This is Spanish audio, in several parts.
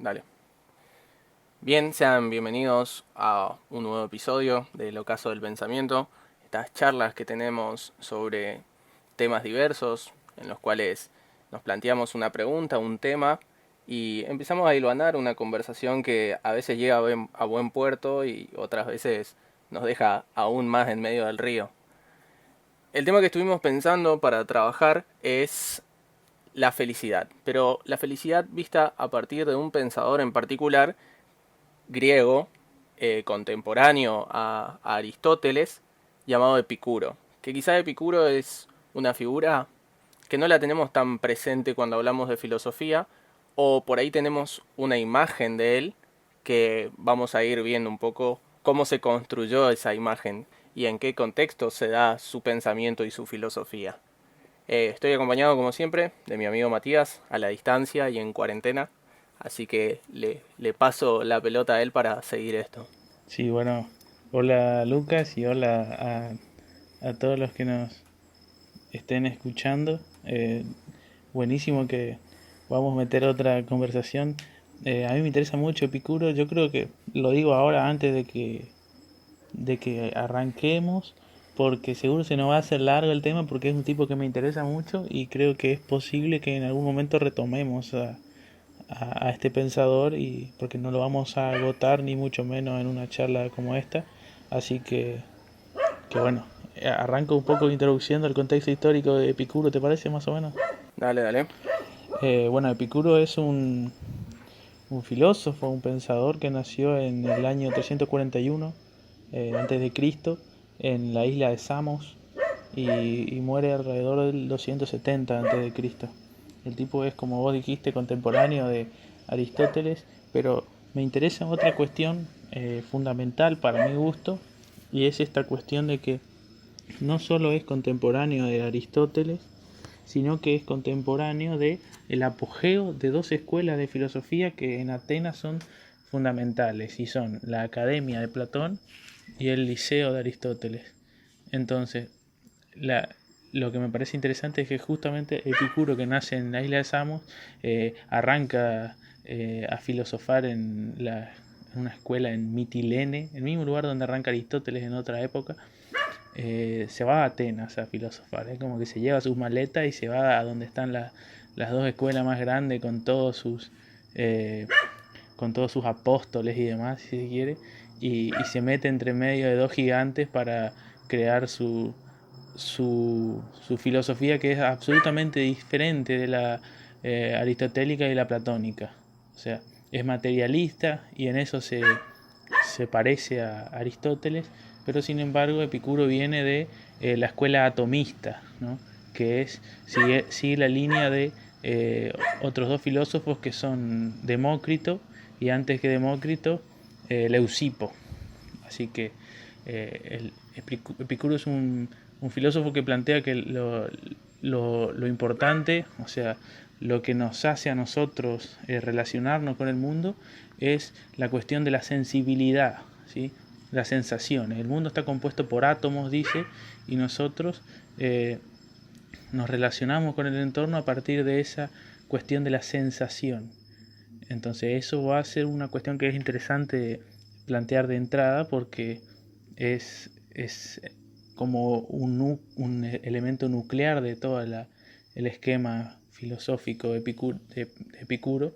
Dale. Bien, sean bienvenidos a un nuevo episodio del Ocaso del Pensamiento. Estas charlas que tenemos sobre temas diversos, en los cuales nos planteamos una pregunta, un tema, y empezamos a hilvanar una conversación que a veces llega a buen puerto y otras veces nos deja aún más en medio del río. El tema que estuvimos pensando para trabajar es la felicidad, pero la felicidad vista a partir de un pensador en particular griego contemporáneo a Aristóteles llamado Epicuro. Que quizá Epicuro es una figura que no la tenemos tan presente cuando hablamos de filosofía, o por ahí tenemos una imagen de él que vamos a ir viendo un poco cómo se construyó esa imagen y en qué contexto se da su pensamiento y su filosofía. Estoy acompañado, como siempre, de mi amigo Matías, a la distancia y en cuarentena, así que le paso la pelota a él para seguir esto. Sí, bueno, hola Lucas y hola a todos los que nos estén escuchando. Buenísimo que vamos a meter otra conversación. A mí me interesa mucho Epicuro, yo creo que lo digo ahora antes de que arranquemos, porque seguro se nos va a hacer largo el tema porque es un tipo que me interesa mucho y creo que es posible que en algún momento retomemos a este pensador y porque no lo vamos a agotar ni mucho menos en una charla como esta. Así que bueno, arranco un poco introduciendo el contexto histórico de Epicuro, ¿te parece más o menos? Dale, dale. Bueno, Epicuro es un filósofo, un pensador que nació en el año 341 antes de Cristo en la isla de Samos y muere alrededor del 270 antes de Cristo. El tipo es, como vos dijiste, contemporáneo de Aristóteles, pero me interesa otra cuestión fundamental para mi gusto, y es esta cuestión de que no solo es contemporáneo de Aristóteles, sino que es contemporáneo de el apogeo de dos escuelas de filosofía que en Atenas son fundamentales, y son la Academia de Platón y el Liceo de Aristóteles. Entonces, la, lo que me parece interesante es que justamente Epicuro, que nace en la isla de Samos, arranca a filosofar en una escuela en Mitilene, el mismo lugar donde arranca Aristóteles en otra época. Se va a Atenas a filosofar, es como que se lleva sus maletas y se va a donde están las dos escuelas más grandes eh, con todos sus apóstoles y demás, si se quiere, y se mete entre medio de dos gigantes para crear su filosofía, que es absolutamente diferente de la aristotélica y la platónica. O sea, es materialista y en eso se parece a Aristóteles, pero sin embargo Epicuro viene de la escuela atomista, ¿no? Que sigue la línea de otros dos filósofos que son Demócrito y, antes que Demócrito, Leucipo. Así que Epicuro es un filósofo que plantea que lo importante, o sea, lo que nos hace a nosotros relacionarnos con el mundo, es la cuestión de la sensibilidad, ¿sí? Las sensaciones. El mundo está compuesto por átomos, dice, y nosotros nos relacionamos con el entorno a partir de esa cuestión de la sensación. Entonces eso va a ser una cuestión que es interesante plantear de entrada, porque es como un elemento nuclear de todo el esquema filosófico de Epicuro,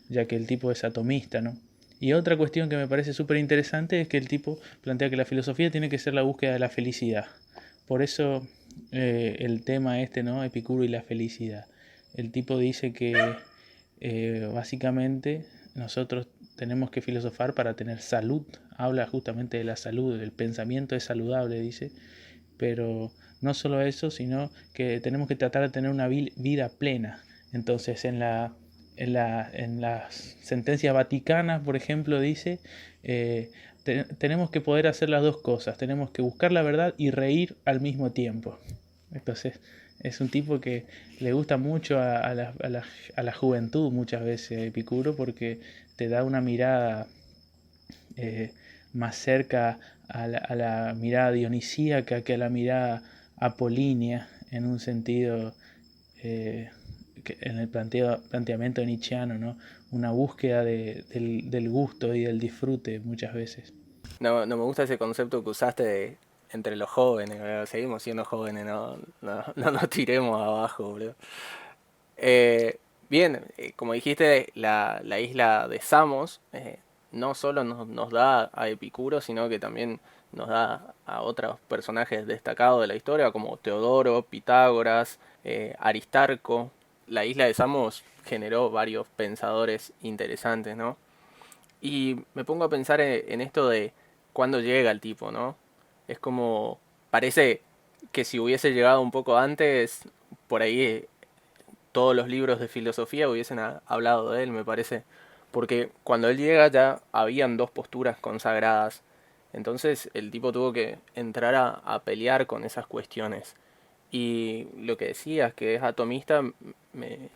ya que el tipo es atomista, ¿no? Y otra cuestión que me parece súper interesante es que el tipo plantea que la filosofía tiene que ser la búsqueda de la felicidad. Por eso el tema este, ¿no? Epicuro y la felicidad. El tipo dice que básicamente nosotros tenemos que filosofar para tener salud. Habla justamente de la salud, el pensamiento es saludable, dice, pero no solo eso, sino que tenemos que tratar de tener una vida plena. Entonces, en las sentencias vaticanas, por ejemplo, dice, tenemos que poder hacer las dos cosas, tenemos que buscar la verdad y reír al mismo tiempo. Entonces, es un tipo que le gusta mucho a la juventud muchas veces, Epicuro, porque te da una mirada eh, más cerca a la mirada dionisíaca que a la mirada apolínea, en un sentido eh, en el planteamiento nietzscheano, ¿no? Una búsqueda del gusto y del disfrute muchas veces. No, no me gusta ese concepto que usaste de entre los jóvenes, boludo. Seguimos siendo jóvenes, no nos tiremos abajo, boludo. Bien, como dijiste, la isla de Samos no solo nos da a Epicuro, sino que también nos da a otros personajes destacados de la historia, como Teodoro, Pitágoras, Aristarco. La isla de Samos generó varios pensadores interesantes, ¿no? Y me pongo a pensar en esto de cuándo llega el tipo, ¿no? Es como, parece que si hubiese llegado un poco antes, por ahí todos los libros de filosofía hubiesen hablado de él, me parece. Porque cuando él llega ya habían dos posturas consagradas. Entonces el tipo tuvo que entrar a pelear con esas cuestiones. Y lo que decías, que es atomista, me,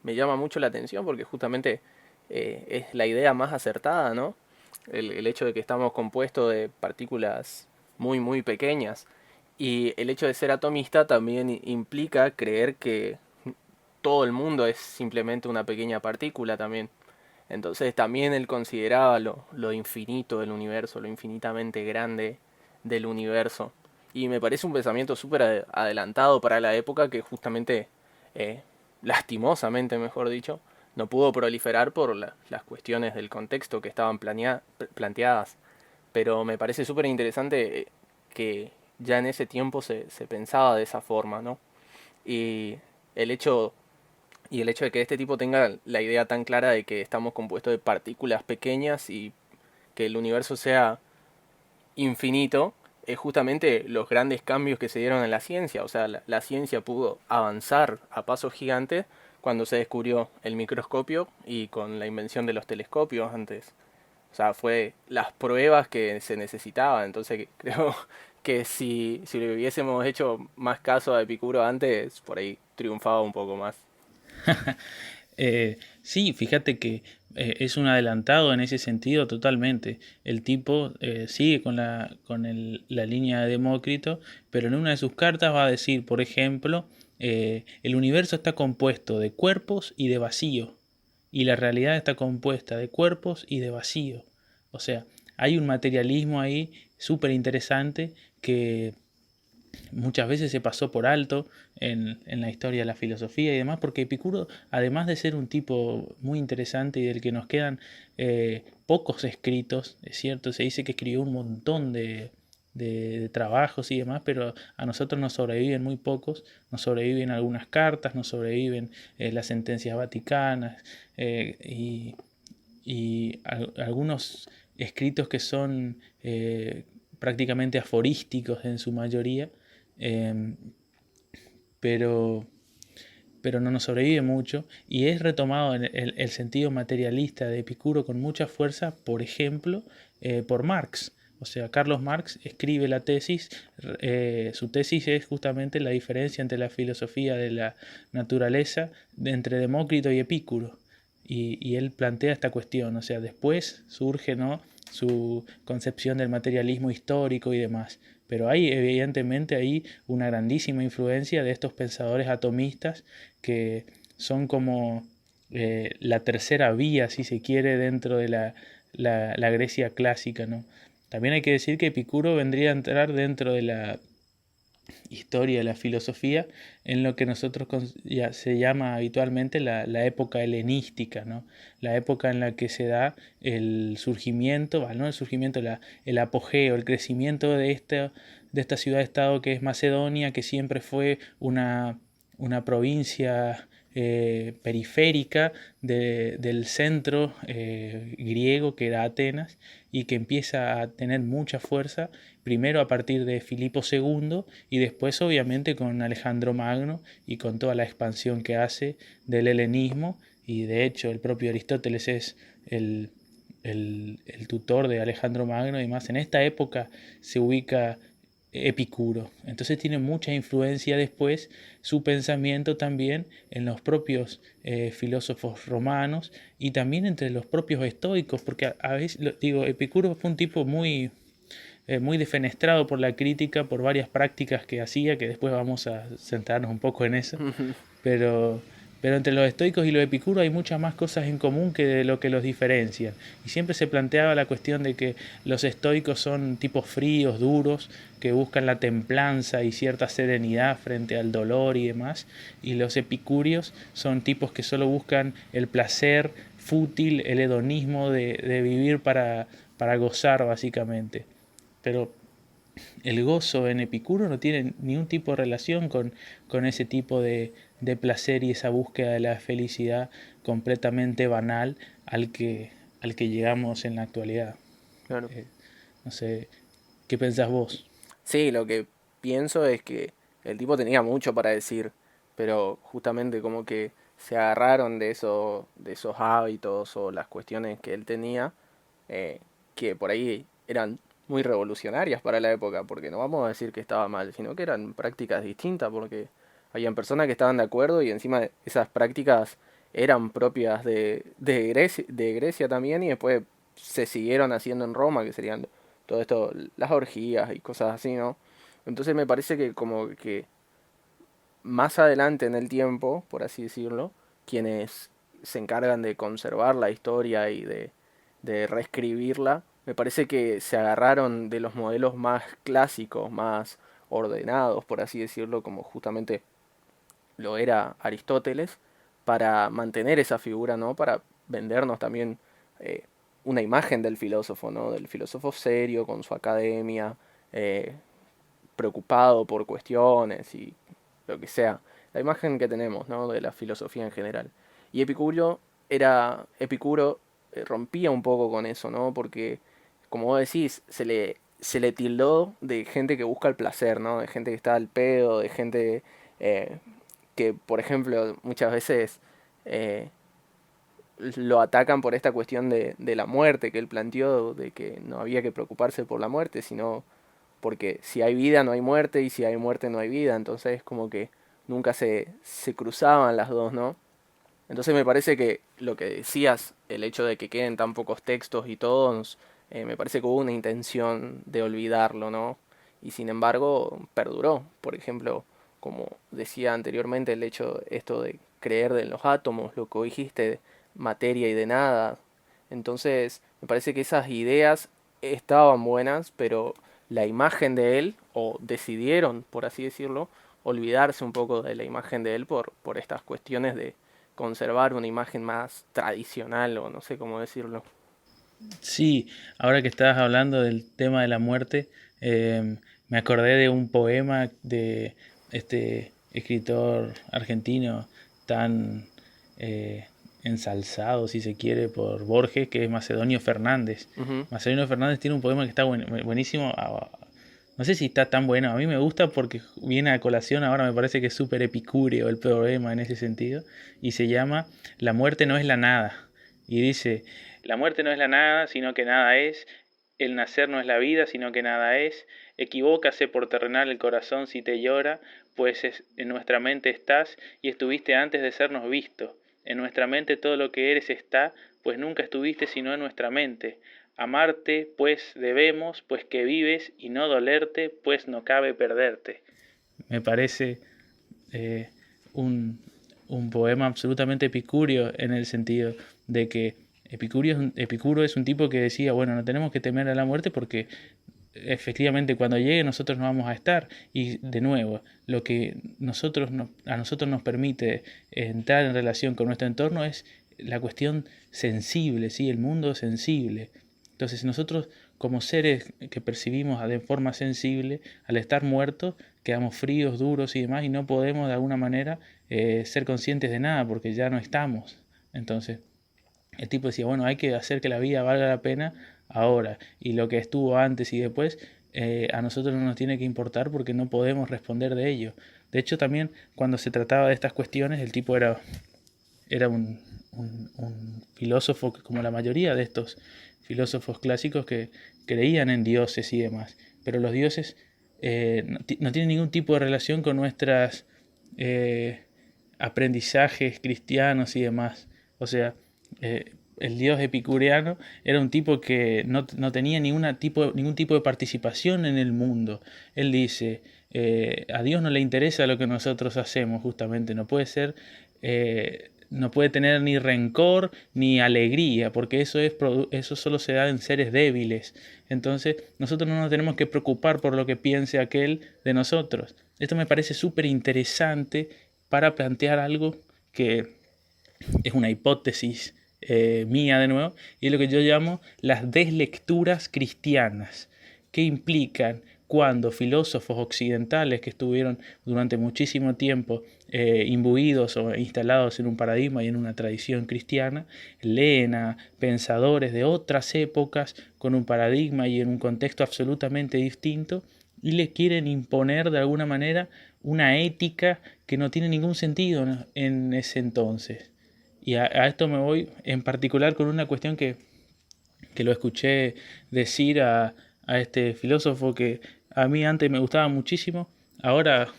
me llama mucho la atención porque justamente es la idea más acertada, ¿no? El hecho de que estamos compuestos de partículas muy pequeñas. Y el hecho de ser atomista también implica creer que todo el mundo es simplemente una pequeña partícula también. Entonces también él consideraba lo infinito del universo, lo infinitamente grande del universo. Y me parece un pensamiento súper adelantado para la época que justamente, eh, lastimosamente mejor dicho, no pudo proliferar por las cuestiones del contexto que estaban planteadas. Pero me parece súper interesante que ya en ese tiempo se pensaba de esa forma, ¿no? Y el hecho y el hecho de que este tipo tenga la idea tan clara de que estamos compuestos de partículas pequeñas y que el universo sea infinito, es justamente los grandes cambios que se dieron en la ciencia. O sea, la ciencia pudo avanzar a pasos gigantes cuando se descubrió el microscopio y con la invención de los telescopios antes. O sea, fue las pruebas que se necesitaban. Entonces creo que si le hubiésemos hecho más caso a Epicuro antes, por ahí triunfaba un poco más. Sí, fíjate que es un adelantado en ese sentido totalmente. El tipo sigue con la línea de Demócrito, pero en una de sus cartas va a decir, por ejemplo, el universo está compuesto de cuerpos y de vacío, y la realidad está compuesta de cuerpos y de vacío. O sea, hay un materialismo ahí súper interesante que muchas veces se pasó por alto en la historia de la filosofía y demás, porque Epicuro, además de ser un tipo muy interesante y del que nos quedan pocos escritos, es cierto, se dice que escribió un montón de trabajos y demás, pero a nosotros nos sobreviven muy pocos, nos sobreviven algunas cartas, nos sobreviven las sentencias vaticanas y algunos escritos que son prácticamente aforísticos en su mayoría, eh, pero, pero no nos sobrevive mucho y es retomado en el sentido materialista de Epicuro con mucha fuerza, por ejemplo, por Marx. O sea, Carlos Marx escribe la tesis, su tesis es justamente la diferencia entre la filosofía de la naturaleza entre Demócrito y Epicuro. Y él plantea esta cuestión, o sea, después surge, ¿no?, su concepción del materialismo histórico y demás. Pero hay evidentemente ahí una grandísima influencia de estos pensadores atomistas que son como la tercera vía, si se quiere, dentro de la Grecia clásica, ¿no? También hay que decir que Epicuro vendría a entrar dentro de la historia de la filosofía en lo que nosotros ya se llama habitualmente la época helenística, ¿no? La época en la que se da el surgimiento, no el surgimiento, el apogeo, el crecimiento de esta ciudad-estado que es Macedonia, que siempre fue una provincia periférica del centro griego que era Atenas y que empieza a tener mucha fuerza primero a partir de Filipo II y después obviamente con Alejandro Magno y con toda la expansión que hace del helenismo y de hecho el propio Aristóteles es el tutor de Alejandro Magno y más en esta época se ubica Epicuro. Entonces tiene mucha influencia después su pensamiento también en los propios filósofos romanos y también entre los propios estoicos, porque a veces, digo, Epicuro fue un tipo muy defenestrado por la crítica, por varias prácticas que hacía, que después vamos a centrarnos un poco en eso, pero, pero entre los estoicos y los epicuros hay muchas más cosas en común que de lo que los diferencian. Y siempre se planteaba la cuestión de que los estoicos son tipos fríos, duros, que buscan la templanza y cierta serenidad frente al dolor y demás, y los epicúreos son tipos que solo buscan el placer fútil, el hedonismo de vivir para gozar básicamente. Pero el gozo en Epicuro no tiene ningún tipo de relación con ese tipo de placer y esa búsqueda de la felicidad completamente banal al que llegamos en la actualidad. Claro. No sé, ¿qué pensás vos? Sí, lo que pienso es que el tipo tenía mucho para decir, pero justamente como que se agarraron de esos hábitos o las cuestiones que él tenía, eh, que por ahí eran muy revolucionarias para la época, porque no vamos a decir que estaba mal, sino que eran prácticas distintas, porque habían personas que estaban de acuerdo y encima esas prácticas eran propias de Grecia también y después se siguieron haciendo en Roma, que serían todo esto, las orgías y cosas así, ¿no? Entonces me parece que como que más adelante en el tiempo, por así decirlo, quienes se encargan de conservar la historia y de reescribirla, me parece que se agarraron de los modelos más clásicos, más ordenados, por así decirlo, como justamente lo era Aristóteles, para mantener esa figura, ¿no? Para vendernos también eh, una imagen del filósofo, ¿no? Del filósofo serio, con su academia, eh, preocupado por cuestiones y lo que sea. La imagen que tenemos, ¿no? De la filosofía en general. Y Epicuro rompía un poco con eso, ¿no? Porque, como vos decís, se le tildó de gente que busca el placer, ¿no? De gente que está al pedo, de gente eh, que, por ejemplo, muchas veces eh, lo atacan por esta cuestión de la muerte que él planteó, de que no había que preocuparse por la muerte, sino porque si hay vida no hay muerte y si hay muerte no hay vida, entonces como que nunca se cruzaban las dos, ¿no? Entonces me parece que lo que decías, el hecho de que queden tan pocos textos y todos, me parece que hubo una intención de olvidarlo, ¿no? Y sin embargo perduró. Por ejemplo, como decía anteriormente, el hecho esto de creer en los átomos, lo que vos dijiste, materia y de nada. Entonces me parece que esas ideas estaban buenas, pero la imagen de él, o decidieron, por así decirlo, olvidarse un poco de la imagen de él por estas cuestiones de conservar una imagen más tradicional o no sé cómo decirlo. Sí, ahora que estabas hablando del tema de la muerte, me acordé de un poema de este escritor argentino tan eh, ensalzado, si se quiere, por Borges, que es Macedonio Fernández. Ujú. Macedonio Fernández tiene un poema que está buenísimo. No sé si está tan bueno, a mí me gusta porque viene a colación, ahora me parece que es súper epicúreo el poema en ese sentido, y se llama La muerte no es la nada. Y dice, la muerte no es la nada, sino que nada es. El nacer no es la vida, sino que nada es. Equivócase por terrenal el corazón si te llora, pues en nuestra mente estás y estuviste antes de sernos visto. En nuestra mente todo lo que eres está, pues nunca estuviste sino en nuestra mente. Amarte, pues debemos, pues que vives, y no dolerte, pues no cabe perderte. Me parece eh, un, un poema absolutamente epicúreo en el sentido de que Epicuro es un tipo que decía, bueno, no tenemos que temer a la muerte porque efectivamente cuando llegue nosotros no vamos a estar. Y de nuevo, lo que a nosotros nos permite entrar en relación con nuestro entorno es la cuestión sensible, ¿sí? El mundo sensible. Entonces nosotros como seres que percibimos de forma sensible, al estar muertos, quedamos fríos, duros y demás, y no podemos de alguna manera ser conscientes de nada porque ya no estamos. Entonces, el tipo decía, bueno, hay que hacer que la vida valga la pena ahora, y lo que estuvo antes y después, a nosotros no nos tiene que importar porque no podemos responder de ello. De hecho, también cuando se trataba de estas cuestiones, el tipo era un filósofo que, como la mayoría de estos filósofos clásicos, que creían en dioses y demás. Pero los dioses no tienen ningún tipo de relación con nuestras aprendizajes cristianos y demás. O sea, el dios epicureano era un tipo que no tenía ningún tipo de participación en el mundo. Él dice, a Dios no le interesa lo que nosotros hacemos, justamente, no puede ser no puede tener ni rencor ni alegría, porque eso solo se da en seres débiles. Entonces, nosotros no nos tenemos que preocupar por lo que piense aquel de nosotros. Esto me parece súper interesante para plantear algo que es una hipótesis mía de nuevo, y es lo que yo llamo las deslecturas cristianas, que implican cuando filósofos occidentales que estuvieron durante muchísimo tiempo imbuidos o instalados en un paradigma y en una tradición cristiana, leen a pensadores de otras épocas con un paradigma y en un contexto absolutamente distinto y le quieren imponer de alguna manera una ética que no tiene ningún sentido en ese entonces. Y a esto me voy en particular con una cuestión que lo escuché decir a este filósofo que a mí antes me gustaba muchísimo, ahora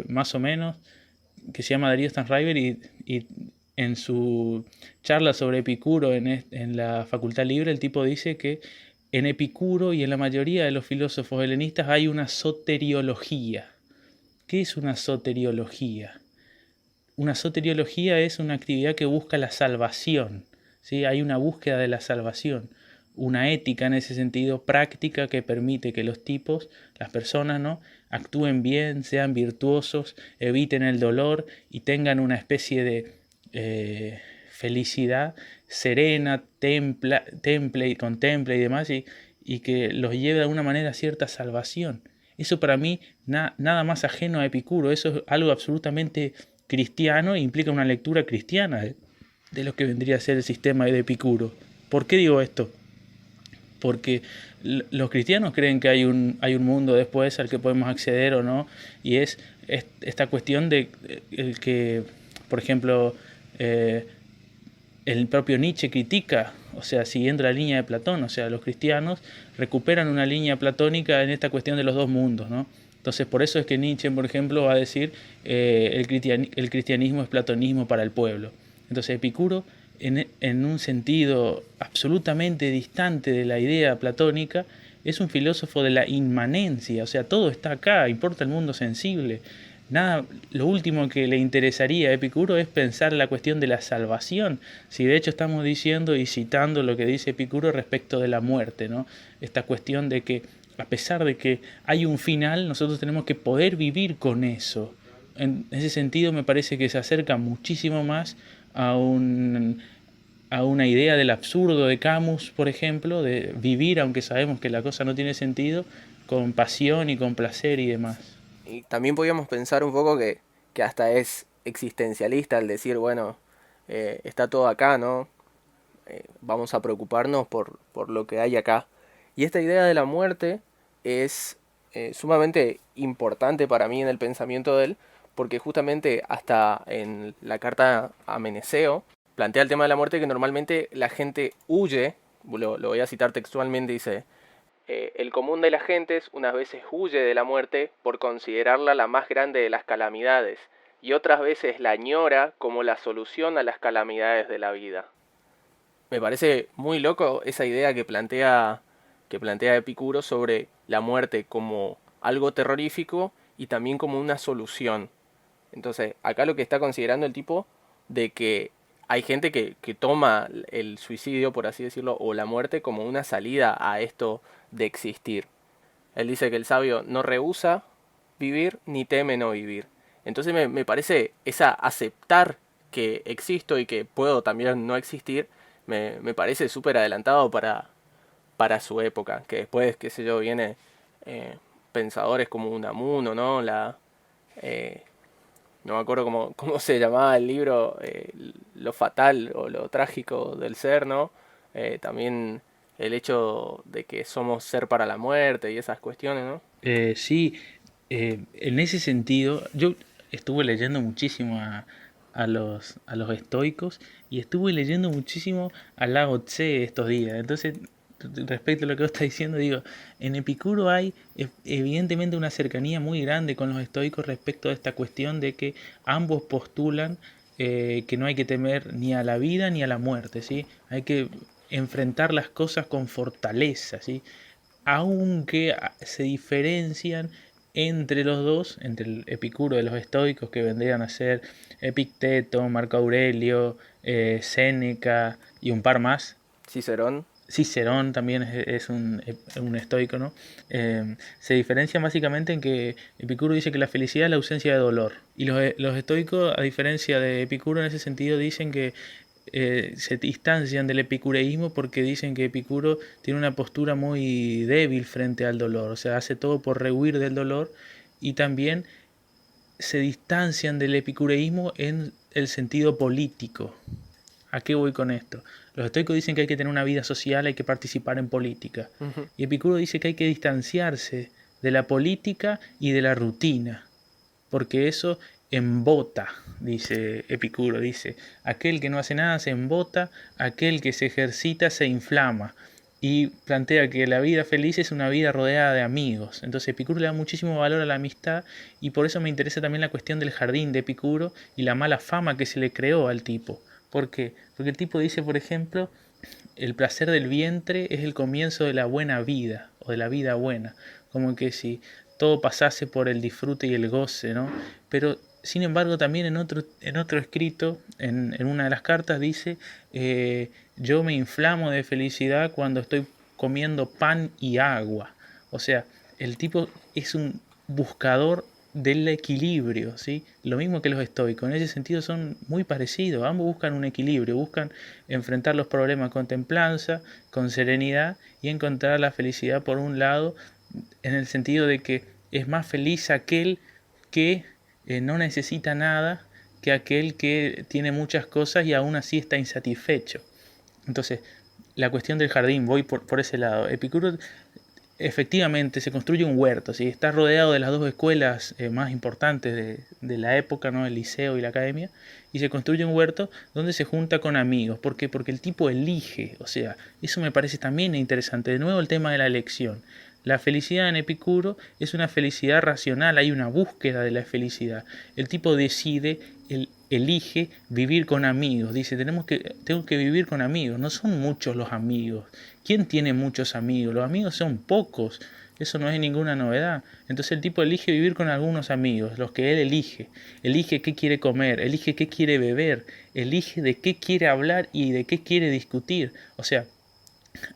más o menos, que se llama Darío Stanriver y en su charla sobre Epicuro en la Facultad Libre, el tipo dice que en Epicuro y en la mayoría de los filósofos helenistas hay una soteriología. ¿Qué es una soteriología? Una soteriología es una actividad que busca la salvación, ¿sí? Hay una búsqueda de la salvación, una ética en ese sentido práctica que permite que los tipos, las personas, ¿no?, actúen bien, sean virtuosos, eviten el dolor y tengan una especie de felicidad serena, temple y contemple y demás, y que los lleve de alguna manera a cierta salvación. Eso para mí nada más ajeno a Epicuro, eso es algo absolutamente cristiano e implica una lectura cristiana de lo que vendría a ser el sistema de Epicuro. ¿Por qué digo esto? Porque los cristianos creen que hay un mundo después al que podemos acceder o no, y es esta cuestión de el que, por ejemplo, el propio Nietzsche critica, o sea, siguiendo la línea de Platón, o sea, los cristianos recuperan una línea platónica en esta cuestión de los dos mundos, ¿no? Entonces, por eso es que Nietzsche, por ejemplo, va a decir el cristianismo es platonismo para el pueblo. Entonces, Epicuro, en un sentido absolutamente distante de la idea platónica, es un filósofo de la inmanencia, o sea, todo está acá, importa el mundo sensible. Nada, lo último que le interesaría a Epicuro es pensar la cuestión de la salvación. Si de hecho estamos diciendo y citando lo que dice Epicuro respecto de la muerte, ¿no? Esta cuestión de que a pesar de que hay un final, nosotros tenemos que poder vivir con eso. En ese sentido me parece que se acerca muchísimo más a a una idea del absurdo de Camus, por ejemplo, de vivir, aunque sabemos que la cosa no tiene sentido, con pasión y con placer y demás. Y también podríamos pensar un poco que hasta es existencialista el decir, bueno, está todo acá, ¿no? Vamos a preocuparnos por lo que hay acá. Y esta idea de la muerte es sumamente importante para mí en el pensamiento de él, porque justamente hasta en la carta a Meneceo plantea el tema de la muerte que normalmente la gente huye, lo voy a citar textualmente, dice, el común de las gentes unas veces huye de la muerte por considerarla la más grande de las calamidades, y otras veces la añora como la solución a las calamidades de la vida. Me parece muy loco esa idea que plantea Epicuro sobre la muerte como algo terrorífico y también como una solución. Entonces, acá lo que está considerando el tipo de que hay gente que toma el suicidio, por así decirlo, o la muerte como una salida a esto de existir. Él dice que el sabio no rehúsa vivir ni teme no vivir. Entonces me parece esa aceptar que existo y que puedo también no existir, me parece súper adelantado para su época. Que después, qué sé yo, viene pensadores como Unamuno, ¿no? Eh, no me acuerdo cómo se llamaba el libro, lo fatal o lo trágico del ser, ¿no? También el hecho de que somos ser para la muerte y esas cuestiones, ¿no? Sí, en ese sentido, yo estuve leyendo muchísimo a los estoicos y estuve leyendo muchísimo a Lao Tse estos días. Entonces, respecto a lo que vos estás diciendo, digo, en Epicuro hay evidentemente una cercanía muy grande con los estoicos respecto a esta cuestión de que ambos postulan que no hay que temer ni a la vida ni a la muerte, ¿sí? Hay que enfrentar las cosas con fortaleza, ¿sí? Aunque se diferencian entre los dos, entre el Epicuro de los estoicos, que vendrían a ser Epicteto, Marco Aurelio, Séneca y un par más. Cicerón. Cicerón también es un estoico, ¿no? Se diferencian básicamente en que Epicuro dice que la felicidad es la ausencia de dolor. Y los estoicos, a diferencia de Epicuro en ese sentido, dicen que se distancian del epicureísmo porque dicen que Epicuro tiene una postura muy débil frente al dolor, o sea, hace todo por rehuir del dolor, y también se distancian del epicureísmo en el sentido político. ¿A qué voy con esto? Los estoicos dicen que hay que tener una vida social, hay que participar en política. Ujú. Y Epicuro dice que hay que distanciarse de la política y de la rutina, porque eso embota, dice Epicuro, dice, aquel que no hace nada se embota, aquel que se ejercita se inflama. Y plantea que la vida feliz es una vida rodeada de amigos. Entonces Epicuro le da muchísimo valor a la amistad, y por eso me interesa también la cuestión del jardín de Epicuro y la mala fama que se le creó al tipo. ¿Por qué? Porque el tipo dice, por ejemplo, el placer del vientre es el comienzo de la buena vida o de la vida buena, como que si todo pasase por el disfrute y el goce, ¿no? Pero sin embargo también en otro escrito, en una de las cartas dice, yo me inflamo de felicidad cuando estoy comiendo pan y agua. O sea, el tipo es un buscador del equilibrio, ¿sí? Lo mismo que los estoicos, en ese sentido son muy parecidos, ambos buscan un equilibrio, buscan enfrentar los problemas con templanza, con serenidad, y encontrar la felicidad por un lado, en el sentido de que es más feliz aquel que no necesita nada que aquel que tiene muchas cosas y aún así está insatisfecho. Entonces, la cuestión del jardín, voy por ese lado. Epicuro efectivamente se construye un huerto, ¿sí? Está rodeado de las dos escuelas más importantes de la época, ¿no? El liceo y la academia, y se construye un huerto donde se junta con amigos. ¿Por qué? Porque el tipo elige, o sea, eso me parece también interesante. De nuevo el tema de la elección. La felicidad en Epicuro es una felicidad racional, hay una búsqueda de la felicidad. El tipo decide, elige vivir con amigos. Dice, tengo que vivir con amigos. No son muchos los amigos. ¿Quién tiene muchos amigos? Los amigos son pocos. Eso no es ninguna novedad. Entonces el tipo elige vivir con algunos amigos, los que él elige. Elige qué quiere comer, elige qué quiere beber, elige de qué quiere hablar y de qué quiere discutir. O sea,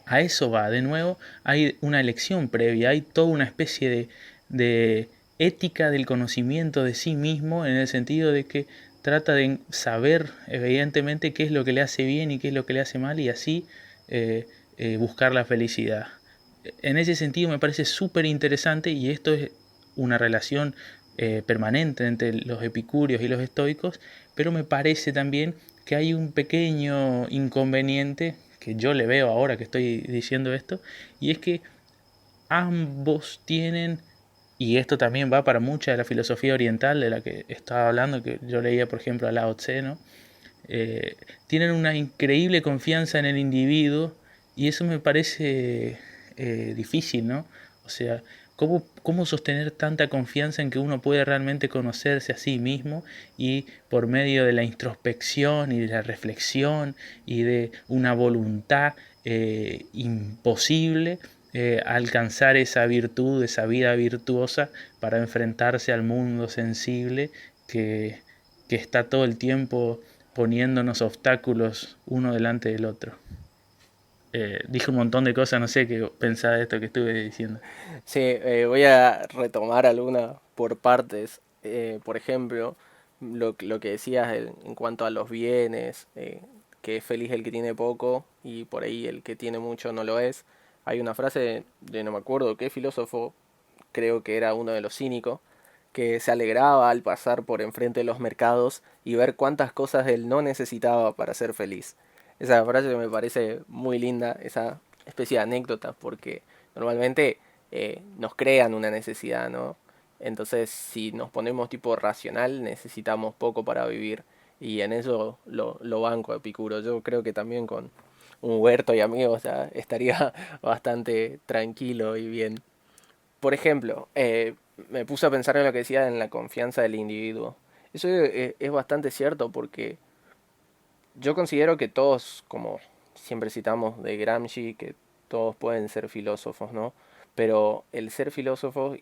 a eso va. De nuevo, hay una elección previa, hay toda una especie de ética del conocimiento de sí mismo, en el sentido de que trata de saber evidentemente qué es lo que le hace bien y qué es lo que le hace mal, y así buscar la felicidad. En ese sentido me parece súper interesante, y esto es una relación permanente entre los epicúreos y los estoicos, pero me parece también que hay un pequeño inconveniente que yo le veo ahora que estoy diciendo esto, y es que ambos tienen, y esto también va para mucha de la filosofía oriental de la que estaba hablando, que yo leía por ejemplo a Lao Tse, ¿no? Tienen una increíble confianza en el individuo, y eso me parece difícil, ¿no? O sea, ¿cómo sostener tanta confianza en que uno puede realmente conocerse a sí mismo, y por medio de la introspección y de la reflexión y de una voluntad imposible alcanzar esa virtud, esa vida virtuosa para enfrentarse al mundo sensible que está todo el tiempo poniéndonos obstáculos uno delante del otro? Dije un montón de cosas, no sé qué pensaba de esto que estuve diciendo. Sí, voy a retomar alguna por partes. Por ejemplo, lo que decías en cuanto a los bienes, que es feliz el que tiene poco y por ahí el que tiene mucho no lo es. Hay una frase de no me acuerdo qué filósofo, creo que era uno de los cínicos, que se alegraba al pasar por enfrente de los mercados y ver cuántas cosas él no necesitaba para ser feliz. Esa frase me parece muy linda, esa especie de anécdota, porque normalmente nos crean una necesidad, ¿no? Entonces, si nos ponemos tipo racional, necesitamos poco para vivir. Y en eso lo banco a Epicuro. Yo creo que también con un huerto y amigos ya estaría bastante tranquilo y bien. Por ejemplo, me puse a pensar en lo que decía en la confianza del individuo. Eso es bastante cierto porque yo considero que todos, como siempre citamos de Gramsci, que todos pueden ser filósofos, ¿no? Pero el ser filósofo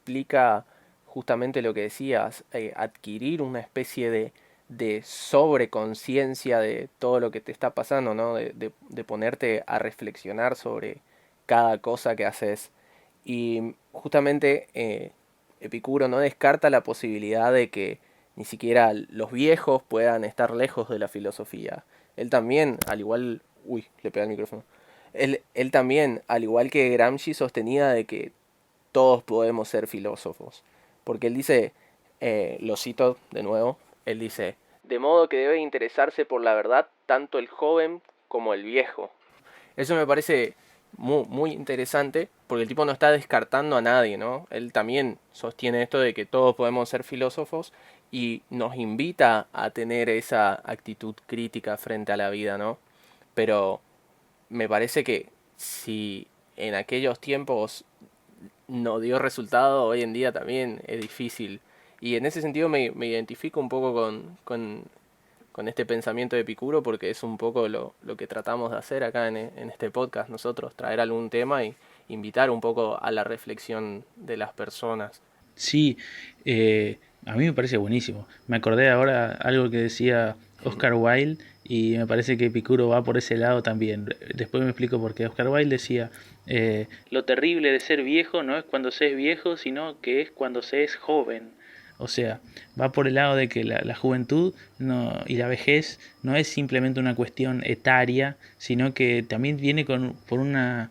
explica justamente lo que decías, adquirir una especie de sobreconciencia de todo lo que te está pasando, ¿no? De ponerte a reflexionar sobre cada cosa que haces. Y justamente Epicuro no descarta la posibilidad de que ni siquiera los viejos puedan estar lejos de la filosofía. Él también, al igual... Uy, le pega el micrófono. Él también, al igual que Gramsci, sostenía de que todos podemos ser filósofos. Porque él dice, lo cito de nuevo, él dice, de modo que debe interesarse por la verdad tanto el joven como el viejo. Eso me parece muy, muy interesante porque el tipo no está descartando a nadie, ¿no? Él también sostiene esto de que todos podemos ser filósofos y nos invita a tener esa actitud crítica frente a la vida, ¿no? Pero me parece que si en aquellos tiempos no dio resultado, hoy en día también es difícil. Y en ese sentido me identifico un poco con este pensamiento de Epicuro porque es un poco lo que tratamos de hacer acá en este podcast nosotros, traer algún tema y invitar un poco a la reflexión de las personas. Sí, a mí me parece buenísimo. Me acordé ahora algo que decía Oscar Wilde y me parece que Epicuro va por ese lado también. Después me explico por qué. Oscar Wilde decía, lo terrible de ser viejo no es cuando se es viejo, sino que es cuando se es joven. O sea, va por el lado de que la juventud y la vejez no es simplemente una cuestión etaria, sino que también viene por una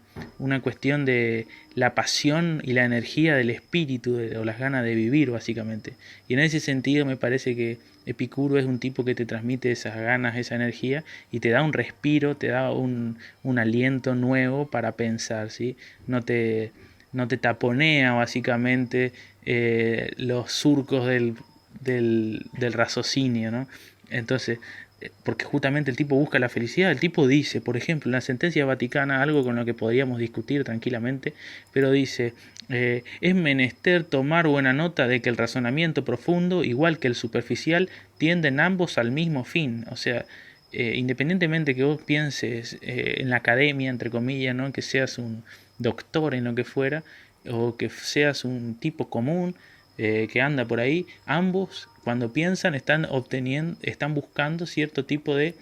cuestión de la pasión y la energía del espíritu o las ganas de vivir, básicamente. Y en ese sentido me parece que Epicuro es un tipo que te transmite esas ganas, esa energía y te da un respiro, te da un aliento nuevo para pensar, ¿sí? No te taponea básicamente los surcos del raciocinio, ¿no? Entonces, porque justamente el tipo busca la felicidad, el tipo dice, por ejemplo, en la sentencia vaticana, algo con lo que podríamos discutir tranquilamente, pero dice, es menester tomar buena nota de que el razonamiento profundo, igual que el superficial, tienden ambos al mismo fin, o sea, independientemente que vos pienses en la academia, entre comillas, ¿no? Que seas un doctor en lo que fuera, o que seas un tipo común que anda por ahí, ambos cuando piensan están buscando cierto tipo de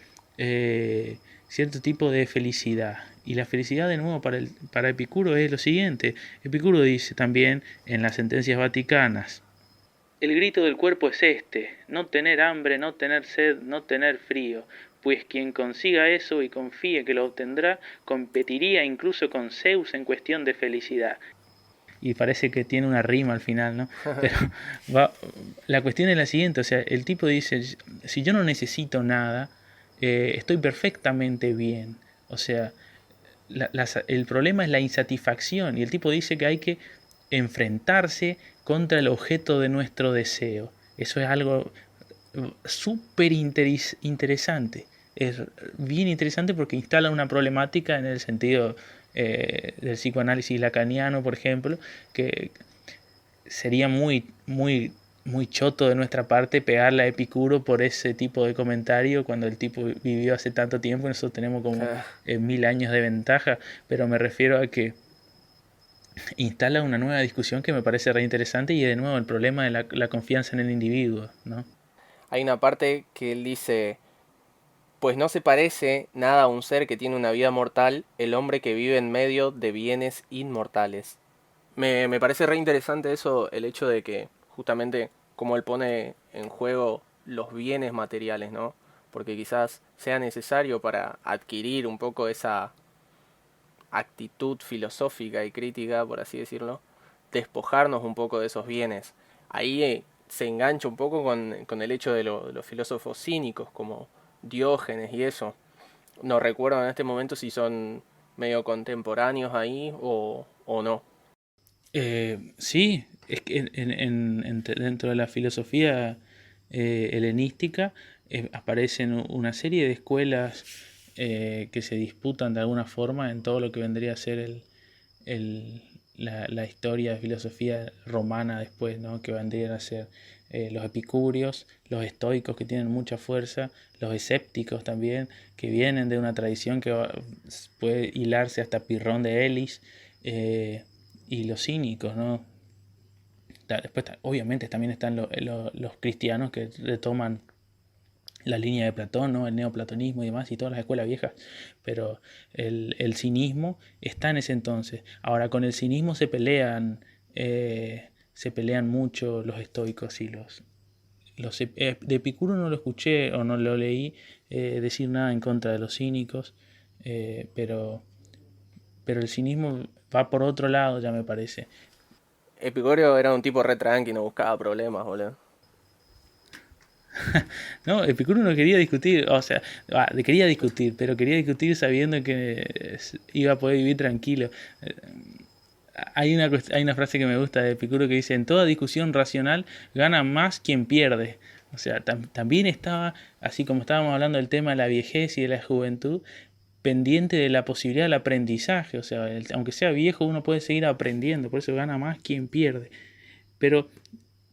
felicidad. Y la felicidad de nuevo para Epicuro es lo siguiente. Epicuro dice también en las sentencias vaticanas, el grito del cuerpo es este, no tener hambre, no tener sed, no tener frío, pues quien consiga eso y confíe que lo obtendrá, competiría incluso con Zeus en cuestión de felicidad. Y parece que tiene una rima al final, ¿no? Pero la cuestión es la siguiente, o sea, el tipo dice, si yo no necesito nada, estoy perfectamente bien. O sea, el problema es la insatisfacción y el tipo dice que hay que enfrentarse contra el objeto de nuestro deseo. Eso es algo súper interesante. Es bien interesante porque instala una problemática en el sentido del psicoanálisis lacaniano, por ejemplo, que sería muy choto de nuestra parte pegarle a Epicuro por ese tipo de comentario cuando el tipo vivió hace tanto tiempo y nosotros tenemos como 1000 años de ventaja, pero me refiero a que instala una nueva discusión que me parece re interesante y de nuevo el problema de la confianza en el individuo, ¿no? Hay una parte que él dice, pues no se parece nada a un ser que tiene una vida mortal, el hombre que vive en medio de bienes inmortales. Me parece re interesante eso, el hecho de que justamente como él pone en juego los bienes materiales, ¿no? Porque quizás sea necesario para adquirir un poco esa actitud filosófica y crítica, por así decirlo, despojarnos un poco de esos bienes. Ahí se engancha un poco con el hecho de los filósofos cínicos, como Diógenes y eso. No recuerdo en este momento si son medio contemporáneos ahí o no. Sí, es que dentro de la filosofía helenística aparecen una serie de escuelas que se disputan de alguna forma en todo lo que vendría a ser la historia de filosofía romana después, ¿no? Que vendrían a ser los epicúreos, los estoicos que tienen mucha fuerza, los escépticos también, que vienen de una tradición que puede hilarse hasta Pirrón de Elis, y los cínicos, ¿no? Después, obviamente, también están los cristianos que retoman la línea de Platón, ¿no? El neoplatonismo y demás, y todas las escuelas viejas, pero el cinismo está en ese entonces. Ahora, con el cinismo se pelean mucho los estoicos y de Epicuro no lo escuché o no lo leí decir nada en contra de los cínicos, pero el cinismo va por otro lado, ya me parece. Epicurio era un tipo re tranqui, no buscaba problemas, boludo. No, Epicuro no quería discutir, o sea, quería discutir, pero quería discutir sabiendo que iba a poder vivir tranquilo. Hay una frase que me gusta de Epicuro que dice, en toda discusión racional gana más quien pierde. O sea, también estaba, así como estábamos hablando del tema de la viejez y de la juventud, pendiente de la posibilidad del aprendizaje. O sea, aunque sea viejo, uno puede seguir aprendiendo, por eso gana más quien pierde. Pero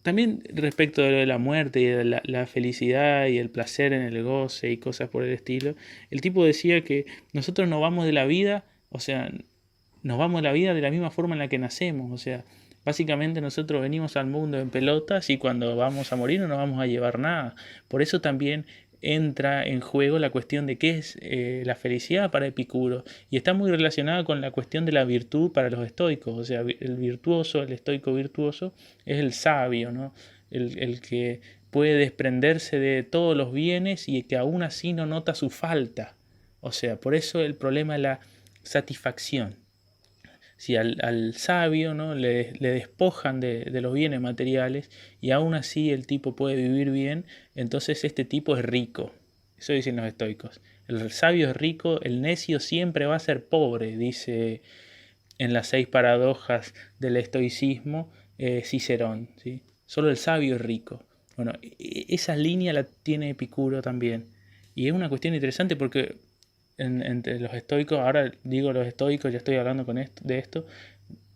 también respecto de lo de la muerte y de la felicidad y el placer en el goce y cosas por el estilo, el tipo decía que nosotros nos vamos de la vida, o sea, nos vamos de la vida de la misma forma en la que nacemos, o sea, básicamente nosotros venimos al mundo en pelotas y cuando vamos a morir no nos vamos a llevar nada. Por eso también entra en juego la cuestión de qué es la felicidad para Epicuro y está muy relacionada con la cuestión de la virtud para los estoicos, o sea, el virtuoso, el estoico virtuoso es el sabio, ¿no? El que puede desprenderse de todos los bienes y que aún así no nota su falta. O sea, por eso el problema es la satisfacción. Si al sabio, ¿no? le despojan de los bienes materiales y aún así el tipo puede vivir bien, entonces este tipo es rico. Eso dicen los estoicos. El sabio es rico, el necio siempre va a ser pobre, dice en las 6 paradojas del estoicismo Cicerón. ¿Sí? Solo el sabio es rico. Bueno, esa línea la tiene Epicuro también. Y es una cuestión interesante porque entre los estoicos, ahora digo los estoicos, ya estoy hablando de esto,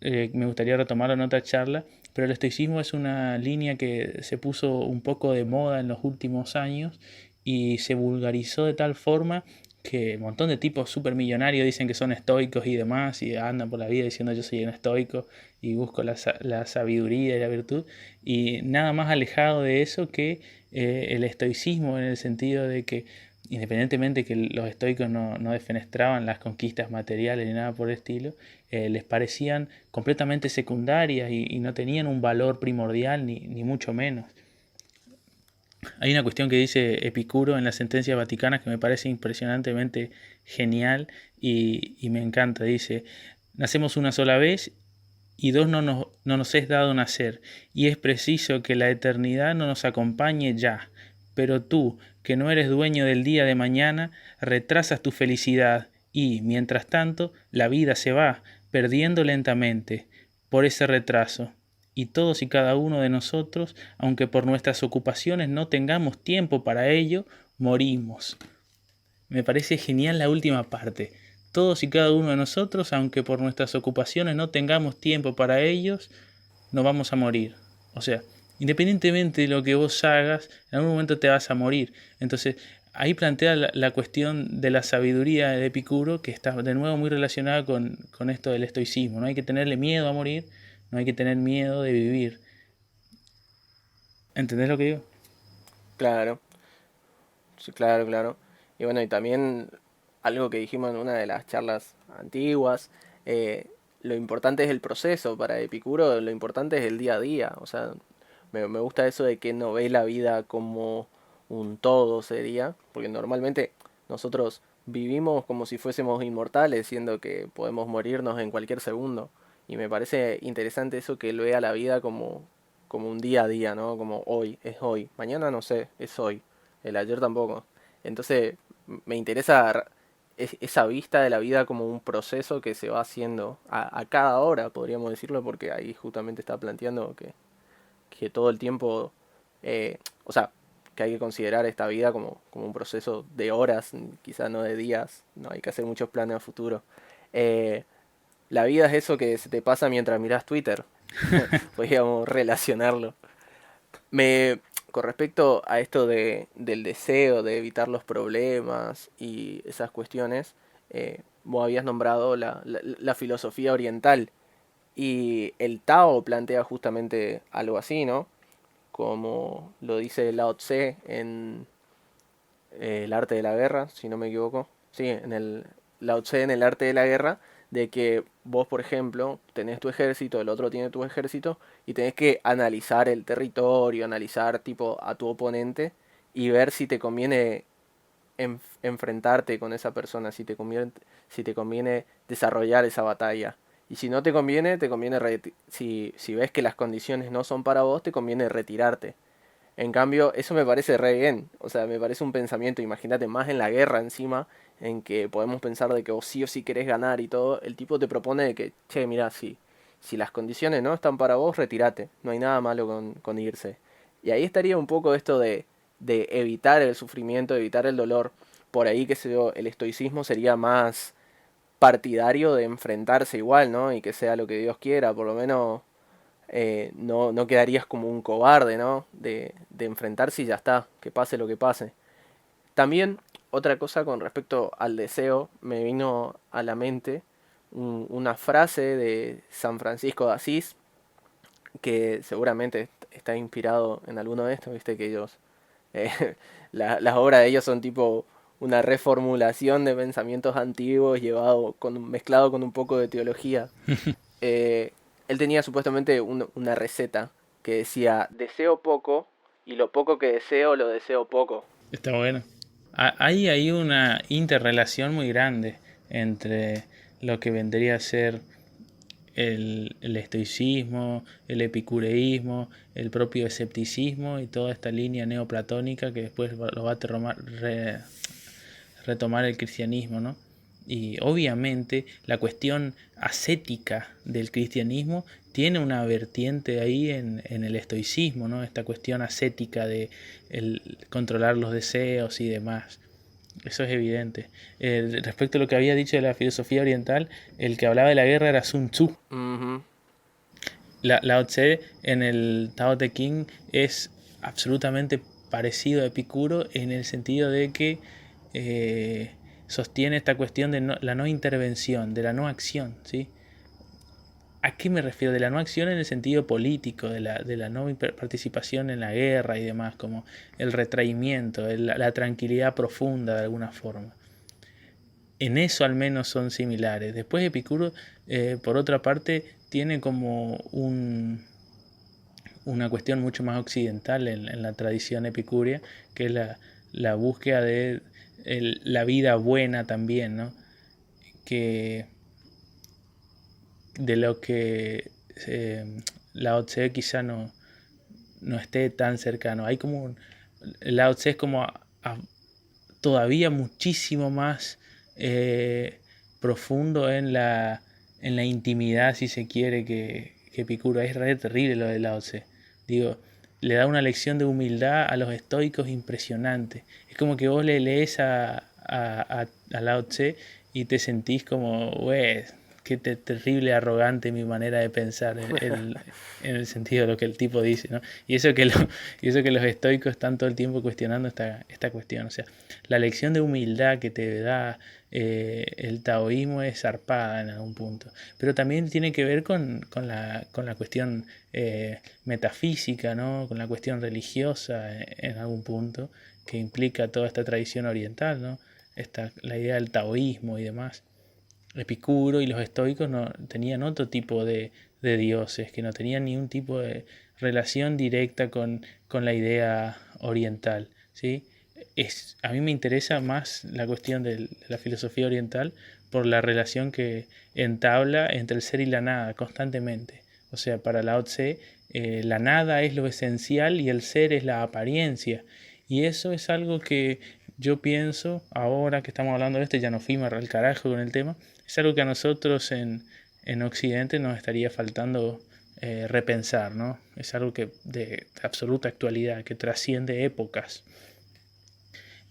me gustaría retomarlo en otra charla, pero el estoicismo es una línea que se puso un poco de moda en los últimos años y se vulgarizó de tal forma que un montón de tipos supermillonarios dicen que son estoicos y demás y andan por la vida diciendo yo soy un estoico y busco la sabiduría y la virtud y nada más alejado de eso que el estoicismo en el sentido de que independientemente que los estoicos no defenestraban las conquistas materiales ni nada por el estilo, les parecían completamente secundarias y no tenían un valor primordial ni mucho menos. Hay una cuestión que dice Epicuro en las sentencias vaticanas que me parece impresionantemente genial y me encanta. Dice, nacemos una sola vez y dos no nos es dado nacer, y es preciso que la eternidad no nos acompañe ya. Pero tú, que no eres dueño del día de mañana, retrasas tu felicidad y, mientras tanto, la vida se va, perdiendo lentamente por ese retraso. Y todos y cada uno de nosotros, aunque por nuestras ocupaciones no tengamos tiempo para ello, morimos. Me parece genial la última parte. Todos y cada uno de nosotros, aunque por nuestras ocupaciones no tengamos tiempo para ellos, nos vamos a morir. O sea, independientemente de lo que vos hagas, en algún momento te vas a morir. Entonces, ahí plantea la cuestión de la sabiduría de Epicuro, que está de nuevo muy relacionada con esto del estoicismo. No hay que tenerle miedo a morir, no hay que tener miedo de vivir. ¿Entendés lo que digo? Claro, sí, claro, claro. Y bueno, y también algo que dijimos en una de las charlas antiguas, eh, lo importante es el proceso para Epicuro, lo importante es el día a día. O sea, me gusta eso de que no ve la vida como un todo sería, porque normalmente nosotros vivimos como si fuésemos inmortales, siendo que podemos morirnos en cualquier segundo. Y me parece interesante eso que él vea la vida como un día a día, ¿no? Como hoy, es hoy. Mañana no sé, es hoy. El ayer tampoco. Entonces me interesa esa vista de la vida como un proceso que se va haciendo a cada hora, podríamos decirlo, porque ahí justamente está planteando que todo el tiempo, o sea, que hay que considerar esta vida como un proceso de horas, quizás no de días, no hay que hacer muchos planes a futuro. Eh, la vida es eso que se te pasa mientras miras Twitter, podríamos relacionarlo. Me, con respecto a esto del deseo de evitar los problemas y esas cuestiones, vos habías nombrado la filosofía oriental. Y el Tao plantea justamente algo así, ¿no? Como lo dice Lao Tse en El arte de la guerra, si no me equivoco. Sí, en el Lao Tse en El arte de la guerra, de que vos, por ejemplo, tenés tu ejército, el otro tiene tu ejército, y tenés que analizar el territorio, analizar tipo a tu oponente y ver si te conviene enfrentarte con esa persona, si te conviene desarrollar esa batalla. Y si no te conviene si ves que las condiciones no son para vos, te conviene retirarte. En cambio, eso me parece re bien. O sea, me parece un pensamiento, imagínate, más en la guerra encima, en que podemos pensar de que vos sí o sí querés ganar y todo. El tipo te propone de que, che, mira, si las condiciones no están para vos, retírate. No hay nada malo con irse. Y ahí estaría un poco esto de evitar el sufrimiento, evitar el dolor. Por ahí, que sé yo, el estoicismo sería más partidario de enfrentarse igual, ¿no? Y que sea lo que Dios quiera, por lo menos no quedarías como un cobarde, ¿no? De enfrentarse y ya está, que pase lo que pase. También otra cosa con respecto al deseo, me vino a la mente una frase de San Francisco de Asís, que seguramente está inspirado en alguno de estos, viste que ellos, eh, las obras de ellos son tipo una reformulación de pensamientos antiguos mezclado con un poco de teología. eh, Él tenía supuestamente una receta que decía, deseo poco y lo poco que deseo lo deseo poco. Está bueno. Hay ahí una interrelación muy grande entre lo que vendría a ser el estoicismo, el epicureísmo, el propio escepticismo y toda esta línea neoplatónica que después lo va a retomar el cristianismo, ¿no? Y obviamente la cuestión ascética del cristianismo tiene una vertiente ahí en el estoicismo, ¿no? Esta cuestión ascética de controlar los deseos y demás. Eso es evidente. Respecto a lo que había dicho de la filosofía oriental, el que hablaba de la guerra era Sun Tzu. Ujú. Lao Tse en el Tao Te Ching es absolutamente parecido a Epicuro en el sentido de que sostiene esta cuestión de la no intervención, de la no acción, ¿sí? ¿A qué me refiero? De la no acción en el sentido político, de la no participación en la guerra y demás, como el retraimiento, la tranquilidad profunda de alguna forma. En eso al menos son similares. Después Epicuro, por otra parte, tiene como una cuestión mucho más occidental en la tradición epicúrea, que es la búsqueda de la vida buena también, ¿no? Que de lo que Lao Tse quizá no esté tan cercano. Hay como Lao Tse es como todavía muchísimo más profundo en la intimidad, si se quiere, que Epicuro. Es re terrible lo de Lao Tse. Digo, le da una lección de humildad a los estoicos impresionante. Es como que vos le lees a Lao Tse y te sentís como, güey, qué terrible, arrogante mi manera de pensar en el sentido de lo que el tipo dice, ¿no? Y eso que los estoicos están todo el tiempo cuestionando esta cuestión. O sea, la lección de humildad que te da el taoísmo es zarpada en algún punto. Pero también tiene que ver con la cuestión metafísica, ¿no? Con la cuestión religiosa en algún punto, que implica toda esta tradición oriental, ¿no? La idea del taoísmo y demás. Epicuro y los estoicos no tenían otro tipo de dioses, que no tenían ningún tipo de relación directa con la idea oriental, ¿sí? A mí me interesa más la cuestión de la filosofía oriental por la relación que entabla entre el ser y la nada constantemente. O sea, para Lao Tse, la nada es lo esencial y el ser es la apariencia. Y eso es algo que yo pienso, ahora que estamos hablando de esto, ya no fuimos al carajo con el tema, es algo que a nosotros en Occidente nos estaría faltando repensar, ¿no? Es algo que de absoluta actualidad, que trasciende épocas.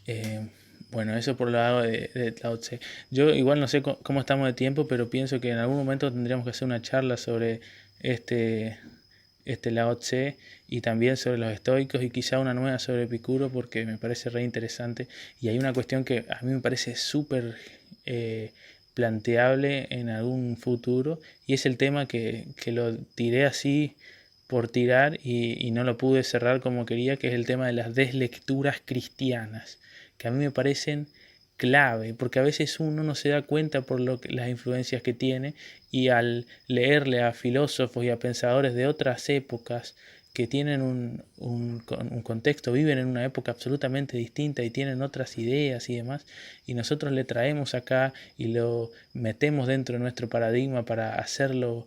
Eh, bueno, eso por el lado de Lao Tse. Yo igual no sé cómo estamos de tiempo, pero pienso que en algún momento tendríamos que hacer una charla sobre este, Lao Tse y también sobre los estoicos y quizá una nueva sobre Epicuro porque me parece re interesante. Y hay una cuestión que a mí me parece súper planteable en algún futuro, y es el tema que lo tiré así por tirar y no lo pude cerrar como quería, que es el tema de las deslecturas cristianas, que a mí me parecen clave, porque a veces uno no se da cuenta por las influencias que tiene, y al leerle a filósofos y a pensadores de otras épocas que tienen un contexto, viven en una época absolutamente distinta y tienen otras ideas y demás, y nosotros le traemos acá y lo metemos dentro de nuestro paradigma para hacerlo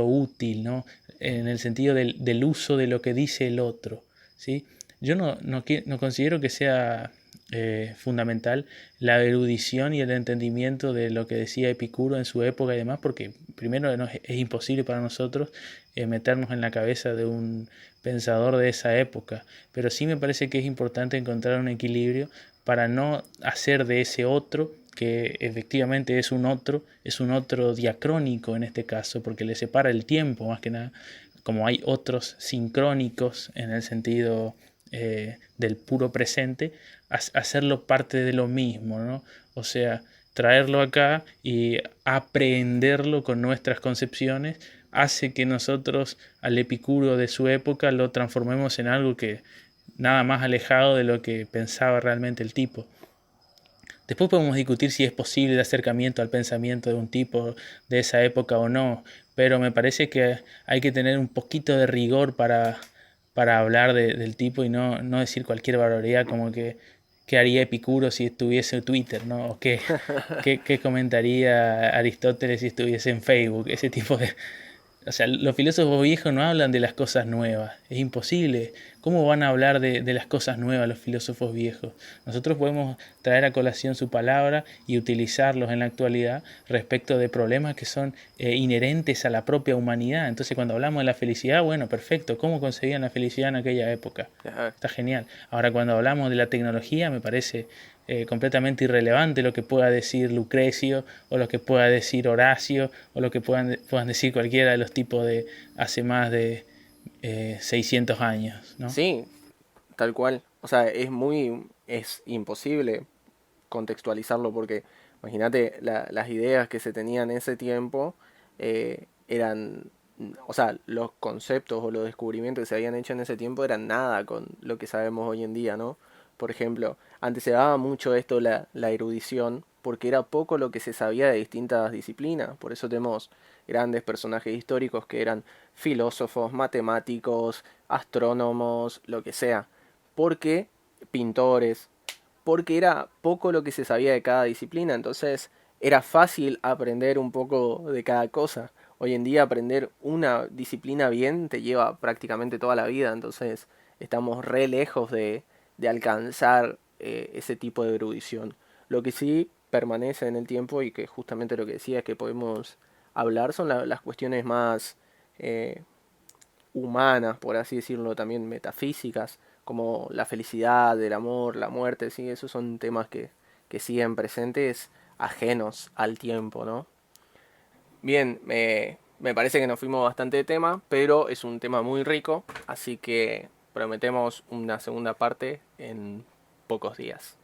útil, ¿no? En el sentido del uso de lo que dice el otro, ¿sí? Yo no considero que sea fundamental la erudición y el entendimiento de lo que decía Epicuro en su época y demás, porque primero es imposible para nosotros meternos en la cabeza de un pensador de esa época, pero sí me parece que es importante encontrar un equilibrio para no hacer de ese otro, que efectivamente es un otro diacrónico en este caso, porque le separa el tiempo más que nada, como hay otros sincrónicos en el sentido del puro presente, hacerlo parte de lo mismo, ¿no? O sea, traerlo acá y aprenderlo con nuestras concepciones hace que nosotros al Epicuro de su época lo transformemos en algo que nada más alejado de lo que pensaba realmente el tipo. Después podemos discutir si es posible el acercamiento al pensamiento de un tipo de esa época o no, pero me parece que hay que tener un poquito de rigor para hablar del tipo y no decir cualquier barbaridad como que qué haría Epicuro si estuviese Twitter, ¿no? O qué comentaría Aristóteles si estuviese en Facebook, ese tipo de... O sea, los filósofos viejos no hablan de las cosas nuevas, es imposible. ¿Cómo van a hablar de las cosas nuevas los filósofos viejos? Nosotros podemos traer a colación su palabra y utilizarlos en la actualidad respecto de problemas que son inherentes a la propia humanidad. Entonces, cuando hablamos de la felicidad, bueno, perfecto, ¿cómo concebían la felicidad en aquella época? Ajá. Está genial. Ahora, cuando hablamos de la tecnología, me parece completamente irrelevante lo que pueda decir Lucrecio o lo que pueda decir Horacio o lo que puedan decir cualquiera de los tipos de hace más de 600 años, ¿no? Sí, tal cual. O sea, es imposible contextualizarlo porque imagínate las ideas que se tenían en ese tiempo eran, o sea, los conceptos o los descubrimientos que se habían hecho en ese tiempo eran nada con lo que sabemos hoy en día, ¿no? Por ejemplo, antes se daba mucho esto la erudición porque era poco lo que se sabía de distintas disciplinas. Por eso tenemos grandes personajes históricos que eran filósofos, matemáticos, astrónomos, lo que sea. Porque pintores, porque era poco lo que se sabía de cada disciplina, entonces era fácil aprender un poco de cada cosa. Hoy en día aprender una disciplina bien te lleva prácticamente toda la vida, entonces estamos re lejos de alcanzar ese tipo de erudición. Lo que sí permanece en el tiempo y que justamente lo que decía es que podemos hablar son las cuestiones más eh, humanas, por así decirlo, también metafísicas, como la felicidad, el amor, la muerte, sí, esos son temas que siguen presentes ajenos al tiempo, ¿no? Bien, me parece que nos fuimos bastante de tema, pero es un tema muy rico, así que prometemos una segunda parte en pocos días.